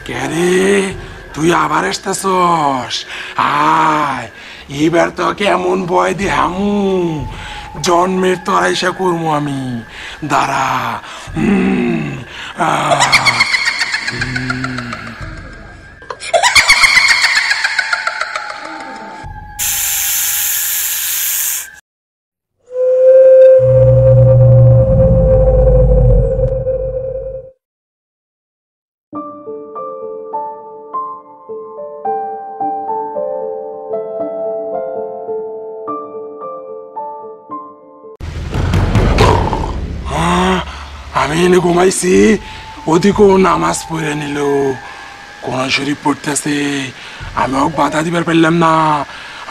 কে রে, তুই আবার আসতেছস? আয়, এবার তো কেমন ভয় দি হামু, জন্মের তরাইসা করবো আমি। দাঁড়া। হুম। আমি এনে ঘুমাইছি, ওদিকেও নামাজ পড়ে নিল, কোরআন শরীফ পড়তেছে। আমি ওকে বাধা দিবার পারলাম না,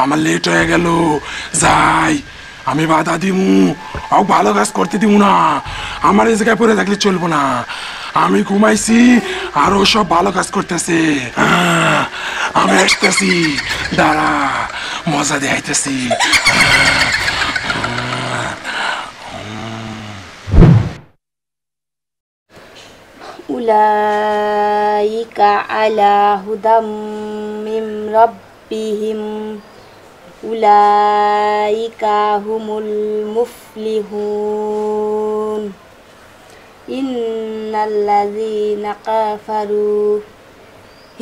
আমার লেট হয়ে গেল। যাই, আমি বাধা দিমু, ওকে ভালো কাজ করতে দিমু না। আমার এই জায়গায় পড়ে থাকলে চলবো না। আমি ঘুমাইছি আর ও সব ভালো কাজ করতেছে। আমি আসতেছি, দাঁড়া, মজা দেখাইতেছি। উলাইকা আলা হুদাম মিন রাব্বিহিম উলাইকা হুমুল মুফলিহুন ইন্নাল্লাযীনা কাফারু।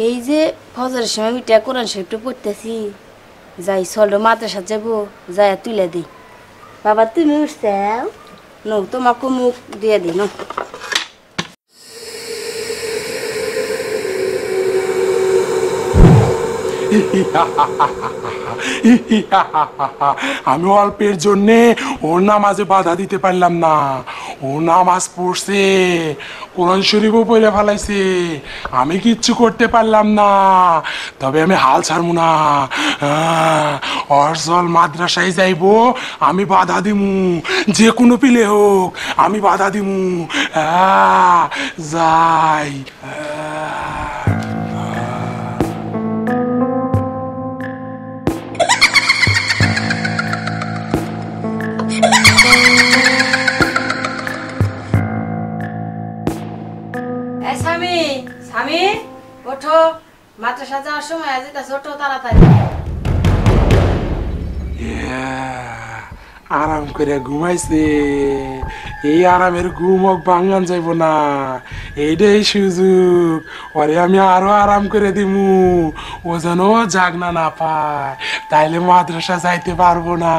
এই যে ফজরের সময় মিটা কোরআন শরীফটা পড়তেছি, যাই চলো মাদ্রাসা যাবো, যাই তুলে দিই। বাবা তুমি উঠছাও, নো তোমাকে মুখ দিয়ে দিই। নো আমি অল্পের জন্যে ওর নামাজে বাধা দিতে পারলাম না। ও নামাজ পড়ছে, কোরআন শরীফও পড়ে ফেলাইছে, আমি কিচ্ছু করতে পারলাম না। তবে আমি হাল ছাড়বো না। অর্জল মাদ্রাসায় যাইবো, আমি বাধা দিমু, যে কোনো পিলে হোক আমি বাধা দিমু। যাই। স্বামী, স্বামী ওঠো, মাদ্রাসা যাওয়ার সময় আজ এটা ছোট তাড়াতাড়ি। আরাম করে ঘুমাইছে, এই আরামের ঘুম হোক ভাঙান যাইব না। এইটাই সুযোগ, ওরে আমি আরো আরাম করে দিমু, ও যেন জাগনা না পায়, তাইলে মাদ্রাসা যাইতে পারবো না।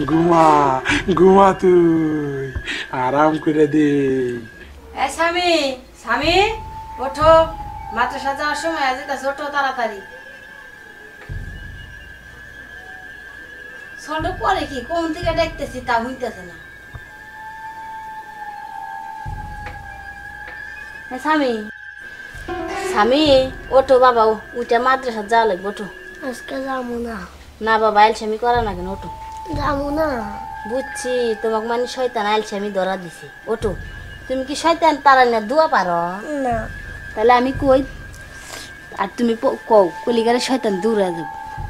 ঘুমা, ঘুমা তুই, আরাম করে দে। স্বামী, স্বামী ওঠো, মাদ্রাসা যাওয়ার সময় আজ এটা ছোট তাড়াতাড়ি। ছোট পরে কি কোন থেকে দেখতেছি তা হইতেছে না। স্বামী, স্বামী ওঠো বাবা, উঠে মাদ্রাসা যাওয়া লাগবে, ওঠো। আজকে যাবো না। না বাবা, আলসামি করা না কেন, ওঠো। যাবো না। বুঝছি তোমাকে মানে শয়তান আলসামি ধরা দিছি, ওঠো। তুমি কি শয়তান তারা না দোয়া পারো? না। তাহলে আমি কই, আর তুমি কও কলিগারে শয়তান দূরে যাবো।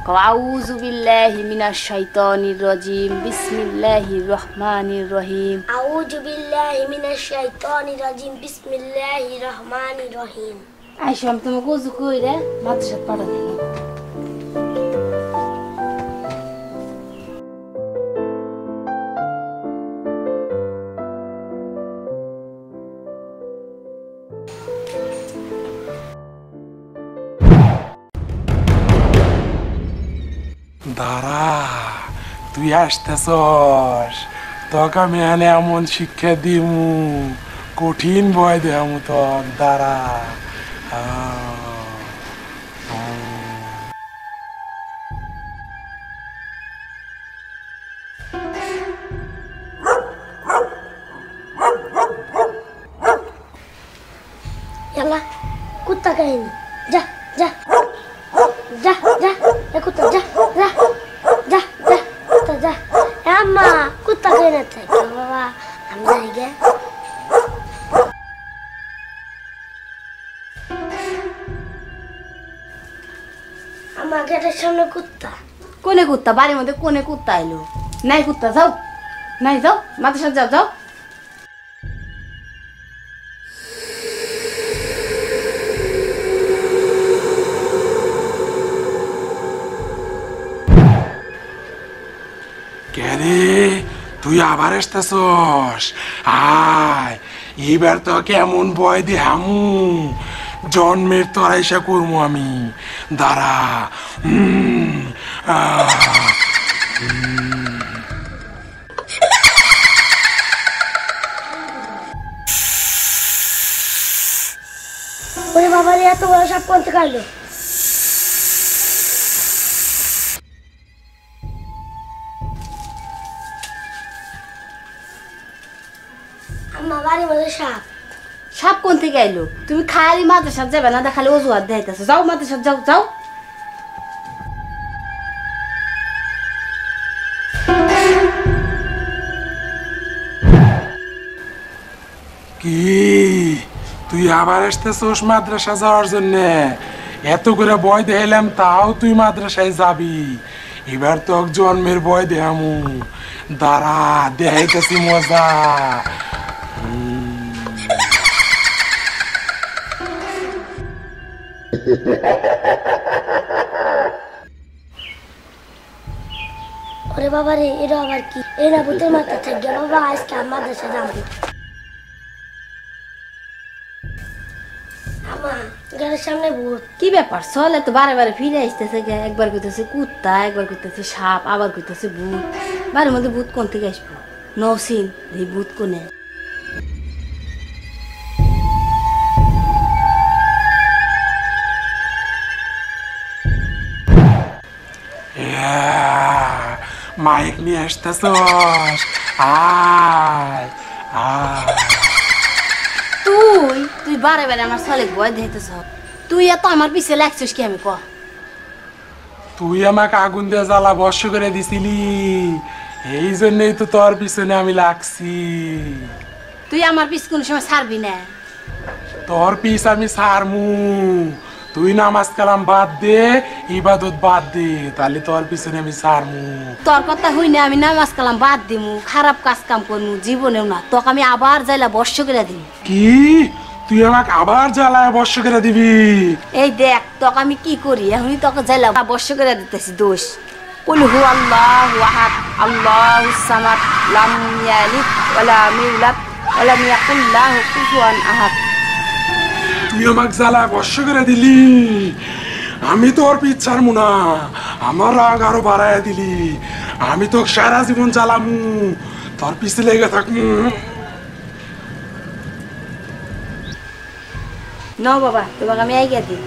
কও আউযু বিল্লাহি মিনাশ শাইতানির রাজিম বিসমিল্লাহির রহমানির রহিম। আউযু বিল্লাহি মিনাশ শাইতানির রাজিম বিসমিল্লাহির রহমানির রহিম। আইসো আমি তোমাকে ওযু কইরে মাদ্রাসা পাঠাবো। দাঁড়া, তুই আসতেছস, তোকে আমি এনে এমন শিক্ষা দিমু, কঠিন ভয় দেবো তোর। দাঁড়া। ইয়ালা কুত্তা কাহিনী, যা যা যা যা, এ কুত্তা যা যা যা যা, কুত্তা যা। আম্মা কুত্তা কাহিনী থাকে বাবা, আমি যাই গে। আমার গেটের সামনে কুত্তা। কোনে কুত্তা? বাড়ির মধ্যে কোনে কুত্তা এলো? নাই কুত্তা, যাও, নাই যাও, মাদ্রাসা যাও, যাও। আরে তুই আবার আসতেছস আয় এবার তো কেমন ভয় দি হামু জন্মের তোরা এসে করবো আমি দাঁড়া ওরে বাবা রে এত বড় সাপ কোন থেকে আইলো আম্মা বাড়ি মধ্যে সাপ সাপ কোন থেকে আইলো তুমি খালি মাদ্রাসা যাবে না খালি অজুহাত দেখাইতেছো যাও মাদ্রাসা যাও যাও কি তুই আবার আসতেছস মাদ্রাসা যাওয়ার জন্য এত করে ভয় দেখাইলাম তাও তুই মাদ্রাসায় যাবি এবার তো জন্মের ভয় দেখামু দাঁড়া দেখাইতেছি মজা ওরে বাবা রে এটা আবার কি এই না ভূতের মাথা থেকে বাবা আজকে আমার দেশে যাবো আম্মা ঘরের সামনে ভূত কি ব্যাপার চল এত বারে বারে ফিরে আসতেছে গে একবার কইতেছে কুত্তা একবার কইতেছে সাপ আবার কইতেছে ভূত বাড়ির মধ্যে ভূত কোন থেকে আসবো নসিন এই ভূত কোনে মাইক নিয়ে আসতেছস আয় আয় তুই তুই বারে বারে আমার চলে ভয় দিতেছ তুই এত আমার পিছে লাগছিস কি আমি ক তুই আমাকে আগুন দিয়ে জ্বালা বর্ষ করে দিছিলি এই জন্যই তো তোর পিছনে আমি লাগছি তুই আমার পিছ কোন সময় ছাড়বি না তোর পিছ আমি ছাড়মু তুই নামাজ কালাম বাদ দে ইবাদত বাদ দে তাহলে তোর পিছনে আমি ছাড়মু তোর কথা হই না আমি নামাজ কালাম বাদ দিমু খারাপ কাজ কাম করমু জীবনেও না তোকে আমি আবার যাইলা বর্ষ করে দিই কি তুই আমাকে আবার জ্বালায় বর্ষ করে দিবি এই দেখ তোকে আমি কি করি এখনই তোকে যাইলা বর্ষ করে দিতেছি দোষ কুল হু আল্লাহু আহাদ আল্লাহুস সামাদ লাম ইয়ালিদ ওয়া লাম ইউলাদ ওয়া লাম ইয়াকুল লাহু কুফুয়ান আহাদ তুই আমাকে জ্বালায় বর্ষ করে দিলি আমি তোর পিছ ছাড়মু না আমার রাগ আরো বাড়াইয়া দিলি আমি তো সারা জীবন জ্বালামু তোর পিছে লেগে থাকমু ন বাবা তোমাকে আমি আইগা দিই